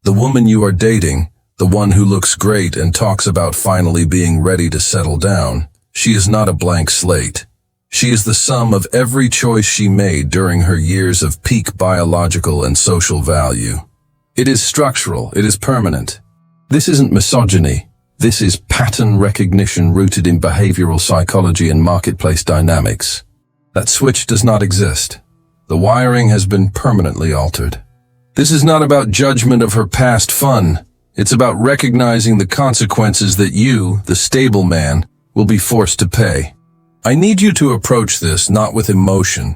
The woman you are dating, the one who looks great and talks about finally being ready to settle down, she is not a blank slate. She is the sum of every choice she made during her years of peak biological and social value. It is structural, it is permanent. This isn't misogyny. This is pattern recognition rooted in behavioral psychology and marketplace dynamics. That switch does not exist. The wiring has been permanently altered. This is not about judgment of her past fun. It's about recognizing the consequences that you, the stable man, will be forced to pay. I need you to approach this not with emotion,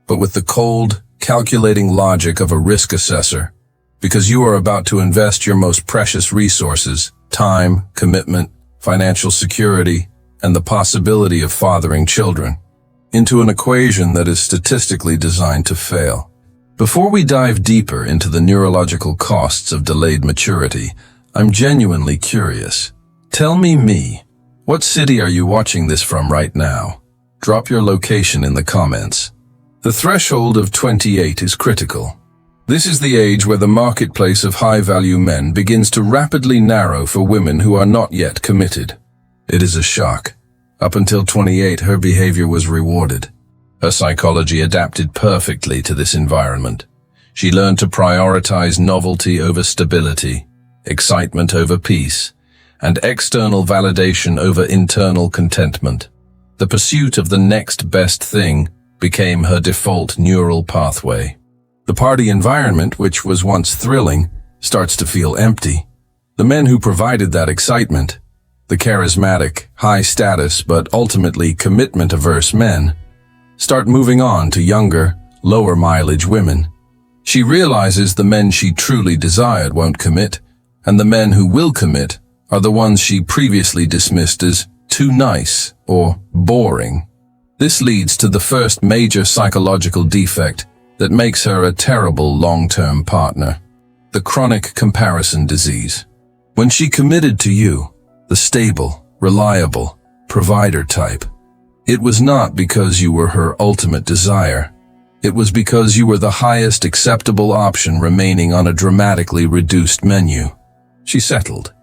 but with the cold, calculating logic of a risk assessor, because you are about to invest your most precious resources, time, commitment, financial security, and the possibility of fathering children, into an equation that is statistically designed to fail. Before we dive deeper into the neurological costs of delayed maturity, I'm genuinely curious. Tell me, what city are you watching this from right now? Drop your location in the comments. The threshold of 28 is critical. This is the age where the marketplace of high-value men begins to rapidly narrow for women who are not yet committed. It is a shock. Up until 28, her behavior was rewarded. Her psychology adapted perfectly to this environment. She learned to prioritize novelty over stability, excitement over peace, and external validation over internal contentment. The pursuit of the next best thing became her default neural pathway. The party environment, which was once thrilling, starts to feel empty. The men who provided that excitement, the charismatic, high-status but ultimately commitment-averse men, start moving on to younger, lower-mileage women. She realizes the men she truly desired won't commit, and the men who will commit are the ones she previously dismissed as too nice or boring. This leads to the first major psychological defect that makes her a terrible long-term partner: the chronic comparison disease. When she committed to you, the stable, reliable, provider type, it was not because you were her ultimate desire. It was because you were the highest acceptable option remaining on a dramatically reduced menu. She settled.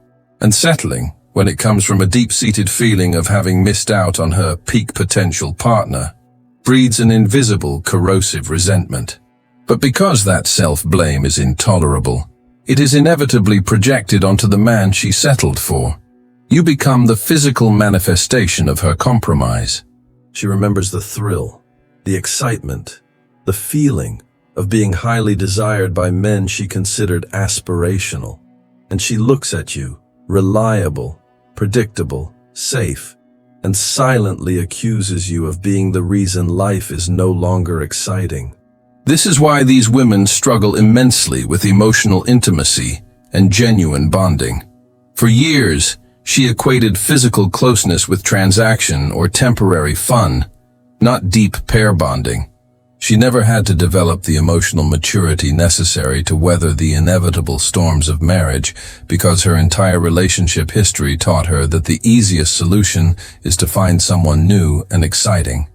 And settling, when it comes from a deep-seated feeling of having missed out on her peak potential partner, breeds an invisible, corrosive resentment. But because that self-blame is intolerable, it is inevitably projected onto the man she settled for. You become the physical manifestation of her compromise. She remembers the thrill, the excitement, the feeling of being highly desired by men she considered aspirational. And she looks at you, reliable, predictable, safe, and silently accuses you of being the reason life is no longer exciting. This is why these women struggle immensely with emotional intimacy and genuine bonding. For years, she equated physical closeness with transaction or temporary fun, not deep pair bonding. She never had to develop the emotional maturity necessary to weather the inevitable storms of marriage because her entire relationship history taught her that the easiest solution is to find someone new and exciting.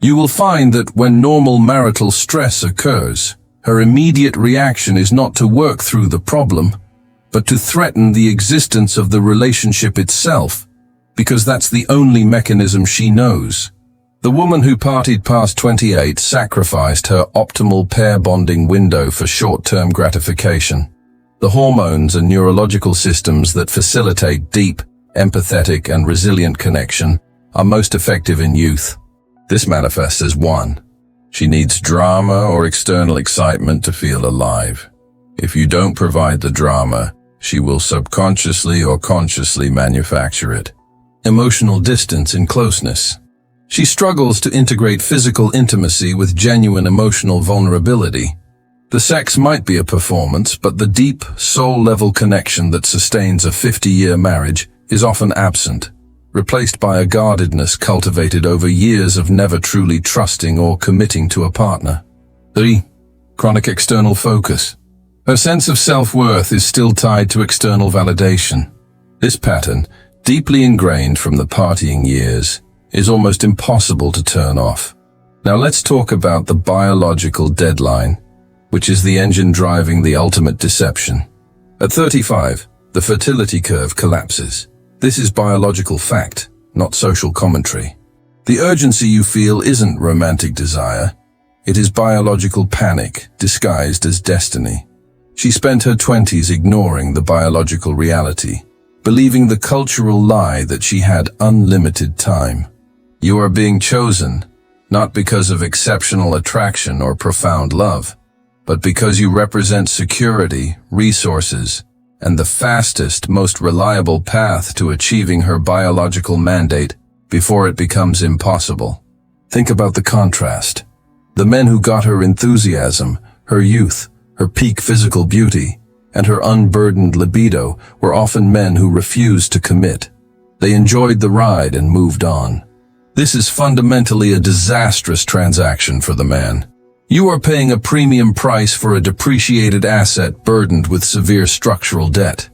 You will find that when normal marital stress occurs, her immediate reaction is not to work through the problem, but to threaten the existence of the relationship itself, because that's the only mechanism she knows. The woman who partied past 28 sacrificed her optimal pair bonding window for short-term gratification. The hormones and neurological systems that facilitate deep, empathetic, and resilient connection are most effective in youth. This manifests as 1. She needs drama or external excitement to feel alive. If you don't provide the drama, she will subconsciously or consciously manufacture it. Emotional distance and closeness. She struggles to integrate physical intimacy with genuine emotional vulnerability. The sex might be a performance, but the deep, soul-level connection that sustains a 50-year marriage is often absent, replaced by a guardedness cultivated over years of never truly trusting or committing to a partner. 3. Chronic external focus. Her sense of self-worth is still tied to external validation. This pattern, deeply ingrained from the partying years, is almost impossible to turn off. Now let's talk about the biological deadline, which is the engine driving the ultimate deception. At 35, the fertility curve collapses. This is biological fact, not social commentary. The urgency you feel isn't romantic desire. It is biological panic disguised as destiny. She spent her 20s ignoring the biological reality, believing the cultural lie that she had unlimited time. You are being chosen, not because of exceptional attraction or profound love, but because you represent security, resources, and the fastest, most reliable path to achieving her biological mandate before it becomes impossible. Think about the contrast. The men who got her enthusiasm, her youth, her peak physical beauty, and her unburdened libido were often men who refused to commit. They enjoyed the ride and moved on. This is fundamentally a disastrous transaction for the man. You are paying a premium price for a depreciated asset burdened with severe structural debt.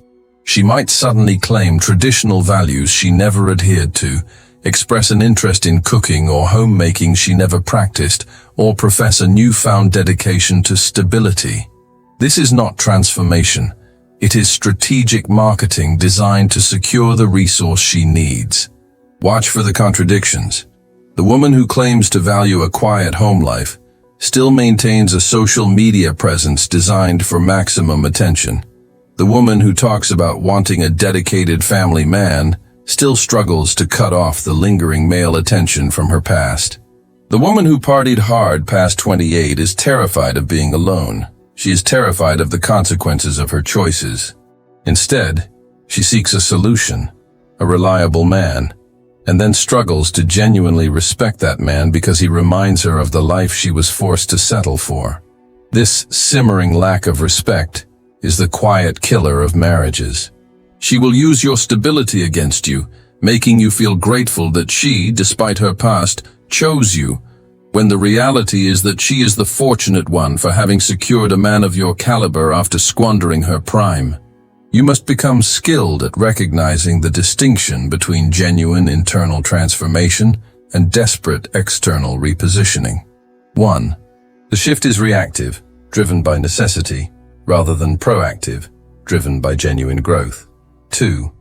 She might suddenly claim traditional values she never adhered to, express an interest in cooking or homemaking she never practiced, or profess a newfound dedication to stability. This is not transformation. It is strategic marketing designed to secure the resource she needs. Watch for the contradictions. The woman who claims to value a quiet home life still maintains a social media presence designed for maximum attention. The woman who talks about wanting a dedicated family man still struggles to cut off the lingering male attention from her past. The woman who partied hard past 28 is terrified of being alone. She is terrified of the consequences of her choices. Instead, she seeks a solution, a reliable man, and then struggles to genuinely respect that man because he reminds her of the life she was forced to settle for. This simmering lack of respect is the quiet killer of marriages. She will use your stability against you, making you feel grateful that she, despite her past, chose you, when the reality is that she is the fortunate one for having secured a man of your caliber after squandering her prime. You must become skilled at recognizing the distinction between genuine internal transformation and desperate external repositioning. 1. The shift is reactive, driven by necessity, rather than proactive, driven by genuine growth. 2.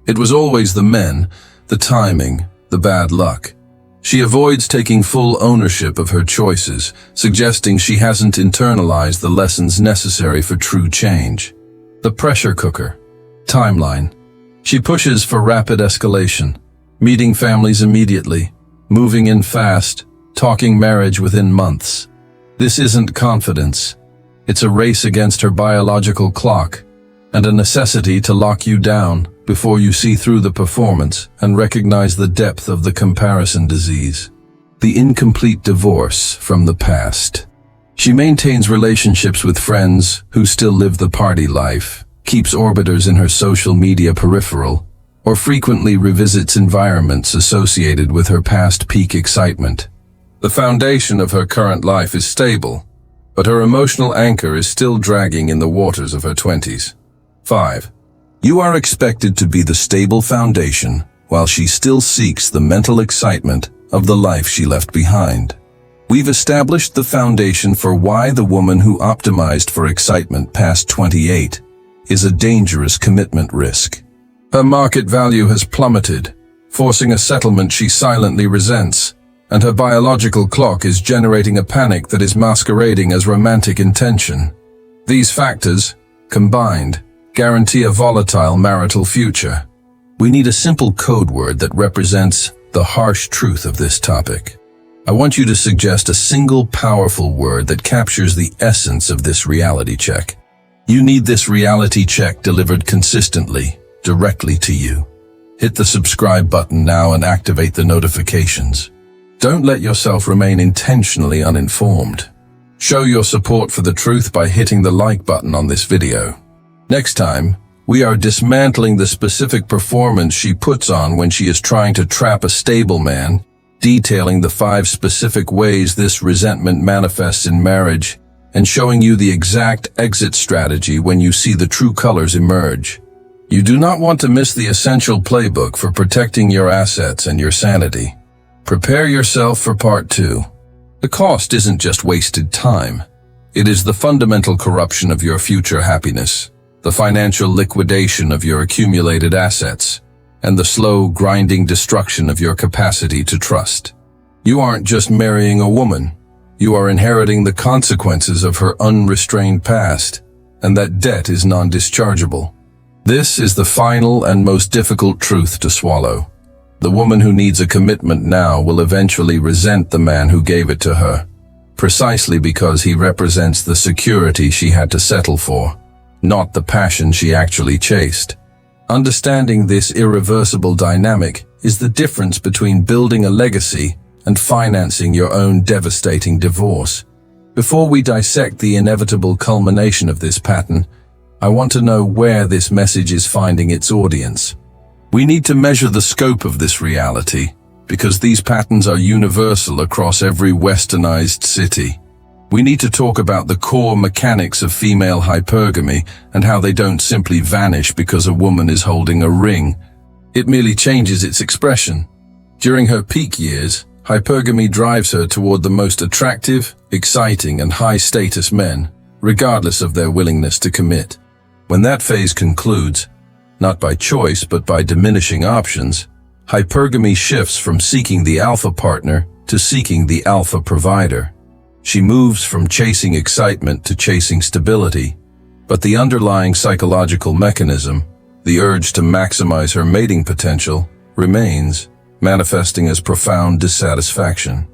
It was always the men, the timing, the bad luck. She avoids taking full ownership of her choices, suggesting she hasn't internalized the lessons necessary for true change. The pressure cooker. Timeline. She pushes for rapid escalation, meeting families immediately, moving in fast, talking marriage within months. This isn't confidence. It's a race against her biological clock, and a necessity to lock you down before you see through the performance and recognize the depth of the comparison disease. The incomplete divorce from the past. She maintains relationships with friends who still live the party life, keeps orbiters in her social media peripheral, or frequently revisits environments associated with her past peak excitement. The foundation of her current life is stable, but her emotional anchor is still dragging in the waters of her 20s. 5. You are expected to be the stable foundation while she still seeks the mental excitement of the life she left behind. We've established the foundation for why the woman who optimized for excitement past 28 is a dangerous commitment risk. Her market value has plummeted, forcing a settlement she silently resents, and her biological clock is generating a panic that is masquerading as romantic intention. These factors, combined, guarantee a volatile marital future. We need a simple code word that represents the harsh truth of this topic. I want you to suggest a single powerful word that captures the essence of this reality check. You need this reality check delivered consistently, directly to you. Hit the subscribe button now and activate the notifications. Don't let yourself remain intentionally uninformed. Show your support for the truth by hitting the like button on this video. Next time, we are dismantling the specific performance she puts on when she is trying to trap a stable man, detailing the 5 specific ways this resentment manifests in marriage, and showing you the exact exit strategy when you see the true colors emerge. You do not want to miss the essential playbook for protecting your assets and your sanity. Prepare yourself for part 2. The cost isn't just wasted time. It is the fundamental corruption of your future happiness. the financial liquidation of your accumulated assets, and the slow, grinding destruction of your capacity to trust. You aren't just marrying a woman. You are inheriting the consequences of her unrestrained past, and that debt is non-dischargeable. This is the final and most difficult truth to swallow. The woman who needs a commitment now will eventually resent the man who gave it to her, precisely because he represents the security she had to settle for, not the passion she actually chased. Understanding this irreversible dynamic is the difference between building a legacy and financing your own devastating divorce. Before we dissect the inevitable culmination of this pattern, I want to know where this message is finding its audience. We need to measure the scope of this reality, because these patterns are universal across every westernized city. We need to talk about the core mechanics of female hypergamy and how they don't simply vanish because a woman is holding a ring. It merely changes its expression. During her peak years, hypergamy drives her toward the most attractive, exciting, and high-status men, regardless of their willingness to commit. When that phase concludes, not by choice but by diminishing options, hypergamy shifts from seeking the alpha partner to seeking the alpha provider. She moves from chasing excitement to chasing stability, but the underlying psychological mechanism, the urge to maximize her mating potential, remains, manifesting as profound dissatisfaction.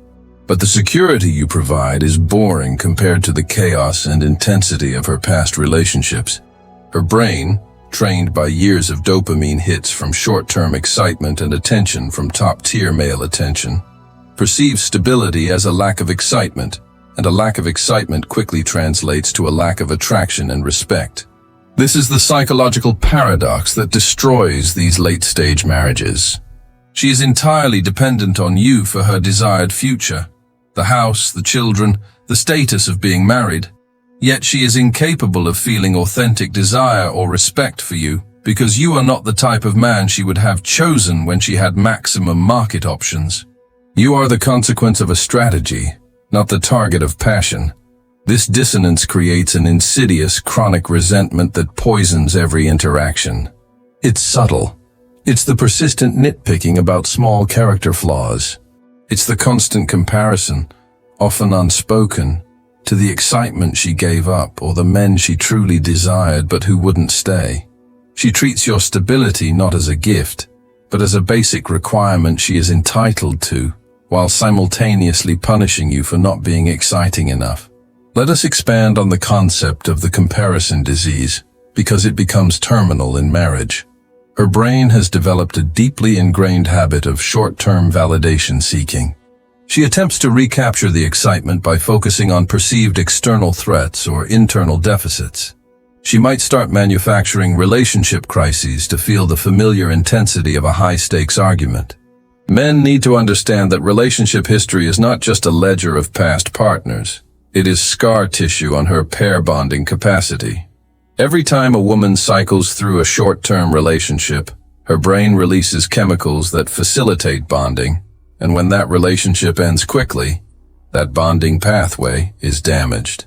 But the security you provide is boring compared to the chaos and intensity of her past relationships. Her brain, trained by years of dopamine hits from short-term excitement and attention from top-tier male attention, perceives stability as a lack of excitement, and a lack of excitement quickly translates to a lack of attraction and respect. This is the psychological paradox that destroys these late-stage marriages. She is entirely dependent on you for her desired future, the house, the children, the status of being married. Yet she is incapable of feeling authentic desire or respect for you because you are not the type of man she would have chosen when she had maximum market options. You are the consequence of a strategy, not the target of passion. This dissonance creates an insidious, chronic resentment that poisons every interaction. It's subtle. It's the persistent nitpicking about small character flaws. It's the constant comparison, often unspoken, to the excitement she gave up or the men she truly desired but who wouldn't stay. She treats your stability not as a gift, but as a basic requirement she is entitled to, while simultaneously punishing you for not being exciting enough. Let us expand on the concept of the comparison disease, because it becomes terminal in marriage. Her brain has developed a deeply ingrained habit of short-term validation seeking. She attempts to recapture the excitement by focusing on perceived external threats or internal deficits. She might start manufacturing relationship crises to feel the familiar intensity of a high-stakes argument. Men need to understand that relationship history is not just a ledger of past partners. It is scar tissue on her pair bonding capacity. Every time a woman cycles through a short-term relationship, her brain releases chemicals that facilitate bonding, and when that relationship ends quickly, that bonding pathway is damaged.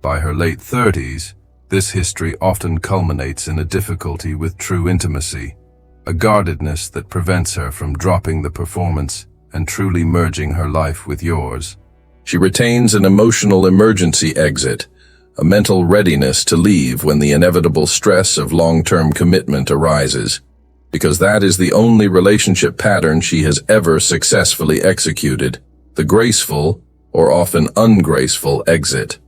By her late 30s, this history often culminates in a difficulty with true intimacy, a guardedness that prevents her from dropping the performance and truly merging her life with yours. She retains an emotional emergency exit, a mental readiness to leave when the inevitable stress of long-term commitment arises, because that is the only relationship pattern she has ever successfully executed, the graceful, or often ungraceful, exit.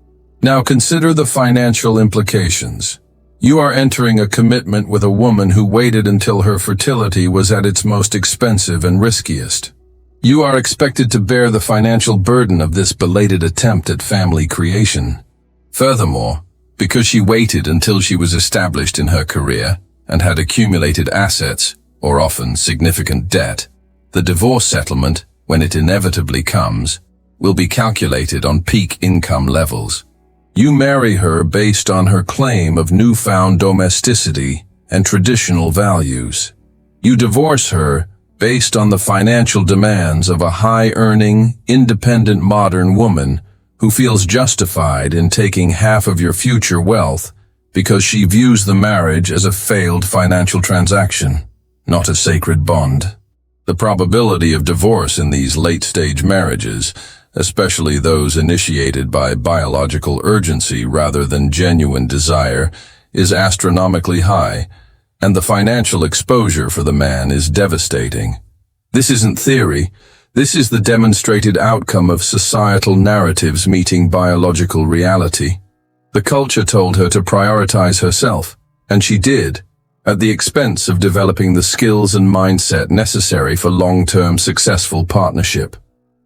Now consider the financial implications. You are entering a commitment with a woman who waited until her fertility was at its most expensive and riskiest. You are expected to bear the financial burden of this belated attempt at family creation. Furthermore, because she waited until she was established in her career and had accumulated assets, or often significant debt, the divorce settlement, when it inevitably comes, will be calculated on peak income levels. You marry her based on her claim of newfound domesticity and traditional values. You divorce her based on the financial demands of a high-earning, independent modern woman who feels justified in taking half of your future wealth because she views the marriage as a failed financial transaction, not a sacred bond. The probability of divorce in these late-stage marriages, especially those initiated by biological urgency rather than genuine desire, is astronomically high, and the financial exposure for the man is devastating. This isn't theory. This is the demonstrated outcome of societal narratives meeting biological reality. The culture told her to prioritize herself, and she did, at the expense of developing the skills and mindset necessary for long-term successful partnership.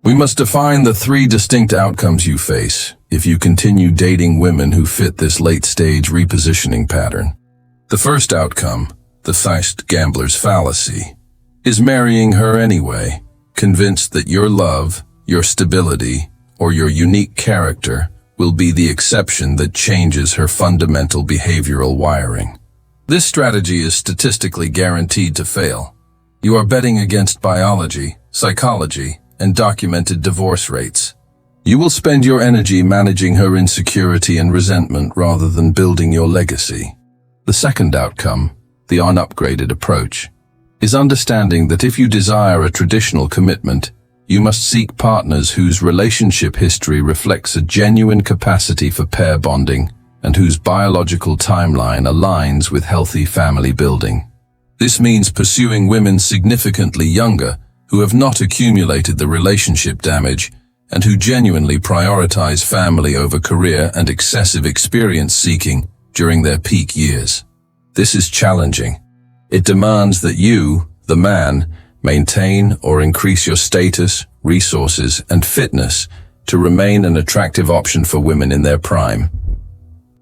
We must define the three distinct outcomes you face if you continue dating women who fit this late-stage repositioning pattern. The first outcome, the faced gambler's fallacy, is marrying her anyway, convinced that your love, your stability, or your unique character will be the exception that changes her fundamental behavioral wiring. This strategy is statistically guaranteed to fail. You are betting against biology, psychology, and documented divorce rates. You will spend your energy managing her insecurity and resentment rather than building your legacy. The second outcome, the unupgraded approach, is understanding that if you desire a traditional commitment, you must seek partners whose relationship history reflects a genuine capacity for pair bonding and whose biological timeline aligns with healthy family building. This means pursuing women significantly younger who have not accumulated the relationship damage and who genuinely prioritize family over career and excessive experience seeking during their peak years. This is challenging. It demands that you, the man, maintain or increase your status, resources, and fitness to remain an attractive option for women in their prime.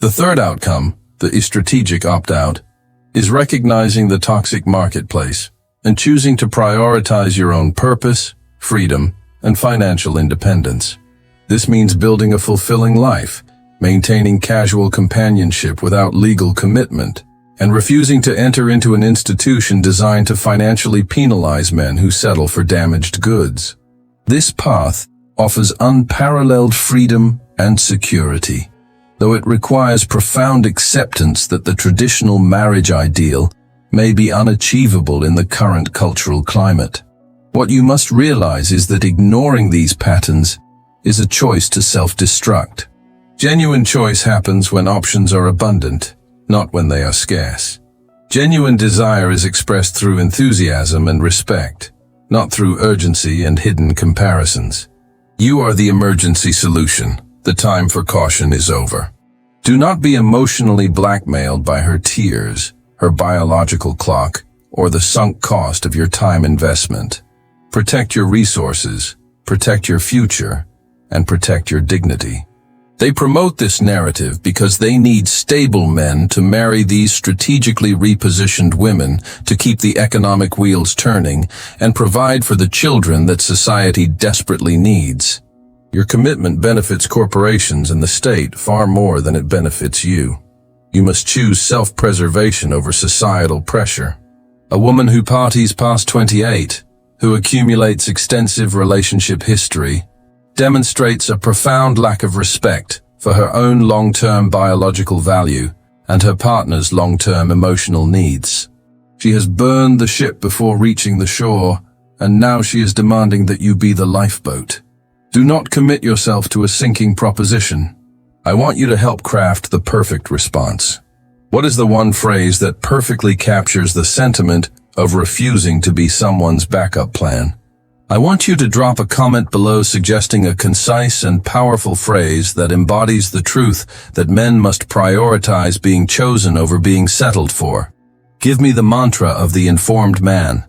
The third outcome, the strategic opt-out, is recognizing the toxic marketplace and choosing to prioritize your own purpose, freedom, and financial independence. This means building a fulfilling life, maintaining casual companionship without legal commitment, and refusing to enter into an institution designed to financially penalize men who settle for damaged goods. This path offers unparalleled freedom and security, though it requires profound acceptance that the traditional marriage ideal may be unachievable in the current cultural climate. What you must realize is that ignoring these patterns is a choice to self-destruct. Genuine choice happens when options are abundant, not when they are scarce. Genuine desire is expressed through enthusiasm and respect, not through urgency and hidden comparisons. You are the emergency solution. The time for caution is over. Do not be emotionally blackmailed by her tears, her biological clock, or the sunk cost of your time investment. Protect your resources, protect your future, and protect your dignity. They promote this narrative because they need stable men to marry these strategically repositioned women to keep the economic wheels turning and provide for the children that society desperately needs. Your commitment benefits corporations and the state far more than it benefits you. You must choose self-preservation over societal pressure. A woman who parties past 28, who accumulates extensive relationship history, demonstrates a profound lack of respect for her own long-term biological value and her partner's long-term emotional needs. She has burned the ship before reaching the shore, and now she is demanding that you be the lifeboat. Do not commit yourself to a sinking proposition. I want you to help craft the perfect response. What is the one phrase that perfectly captures the sentiment of refusing to be someone's backup plan? I want you to drop a comment below suggesting a concise and powerful phrase that embodies the truth that men must prioritize being chosen over being settled for. Give me the mantra of the informed man.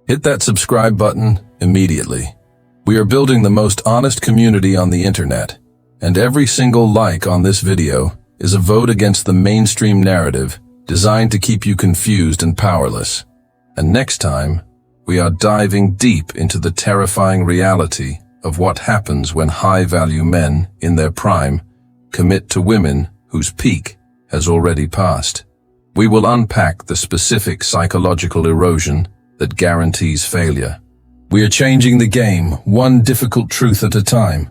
Hit that subscribe button immediately. We are building the most honest community on the internet, and every single like on this video is a vote against the mainstream narrative designed to keep you confused and powerless. And next time, we are diving deep into the terrifying reality of what happens when high-value men in their prime commit to women whose peak has already passed. We will unpack the specific psychological erosion that guarantees failure. We are changing the game, one difficult truth at a time.